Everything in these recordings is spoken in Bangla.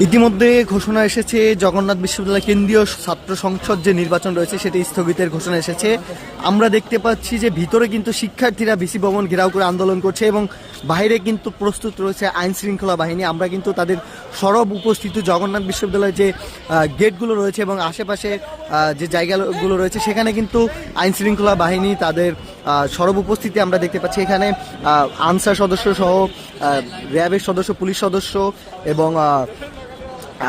ইতিমধ্যে ঘোষণা এসেছে জগন্নাথ বিশ্ববিদ্যালয় কেন্দ্রীয় ছাত্র সংসদ যে নির্বাচন রয়েছে সেটি স্থগিতের ঘোষণা এসেছে। আমরা দেখতে পাচ্ছি যে ভিতরে কিন্তু শিক্ষার্থীরা ভিসি ভবন ঘেরাও করে আন্দোলন করছে এবং বাইরে কিন্তু প্রস্তুত রয়েছে আইন শৃঙ্খলা বাহিনী। আমরা কিন্তু তাদের সরব উপস্থিতি জগন্নাথ বিশ্ববিদ্যালয়ের যে গেটগুলো রয়েছে এবং আশেপাশে যে জায়গাগুলো রয়েছে সেখানে কিন্তু আইন শৃঙ্খলা বাহিনী তাদের সরব উপস্থিতি আমরা দেখতে পাচ্ছি। এখানে আনসার সদস্য সহ র্যাবের সদস্য, পুলিশ সদস্য এবং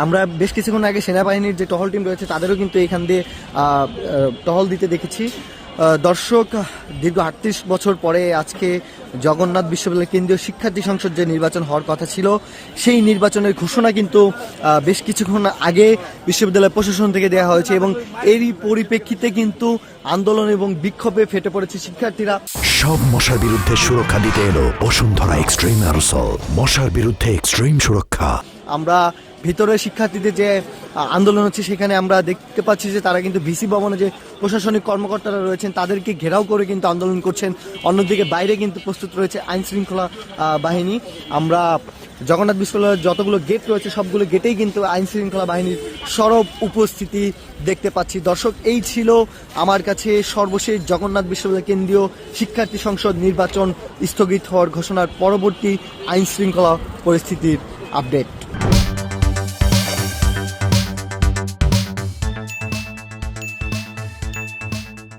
আমরা বেশ কিছুক্ষণ আগে সেনাবাহিনীর যে টহল টিম রয়েছে তাদেরও কিন্তু এখান দিয়ে টহল দিতে দেখেছি। দর্শক, দীর্ঘ ৩৮ বছর পরে আজকে জগন্নাথ বিশ্ববিদ্যালয় কেন্দ্রীয় শিক্ষার্থী সংসদ যে নির্বাচন হওয়ার কথা ছিল সেই নির্বাচনের ঘোষণা কিন্তু বেশ কিছুক্ষণ আগে বিশ্ববিদ্যালয় প্রশাসন থেকে দেওয়া হয়েছে এবং এরই পরিপ্রেক্ষিতে কিন্তু আন্দোলন এবং বিক্ষোভে ফেটে পড়েছে শিক্ষার্থীরা। সব মশার বিরুদ্ধে সুরক্ষা দিতে এলো বসুন্ধরা এক্সট্রিম অ্যারোসল, মশার বিরুদ্ধে এক্সট্রিম সুরক্ষা। আমরা ভিতরে শিক্ষার্থীদের যে আন্দোলন হচ্ছে সেখানে আমরা দেখতে পাচ্ছি যে তারা কিন্তু ভিসি ভবনে যে প্রশাসনিক কর্মকর্তারা রয়েছেন তাদেরকে ঘেরাও করে কিন্তু আন্দোলন করছেন। অন্যদিকে বাইরে কিন্তু প্রস্তুত রয়েছে আইন শৃঙ্খলা বাহিনী। আমরা জগন্নাথ বিশ্ববিদ্যালয়ের যতগুলো গেট রয়েছে সবগুলো গেটেই কিন্তু আইন শৃঙ্খলা বাহিনীর সরব উপস্থিতি দেখতে পাচ্ছি। দর্শক, এই ছিল আমার কাছে সর্বশেষ জগন্নাথ বিশ্ববিদ্যালয় কেন্দ্রীয় শিক্ষার্থী সংসদ নির্বাচন স্থগিত হওয়ার ঘোষণার পরবর্তী আইন শৃঙ্খলা পরিস্থিতির আপডেট।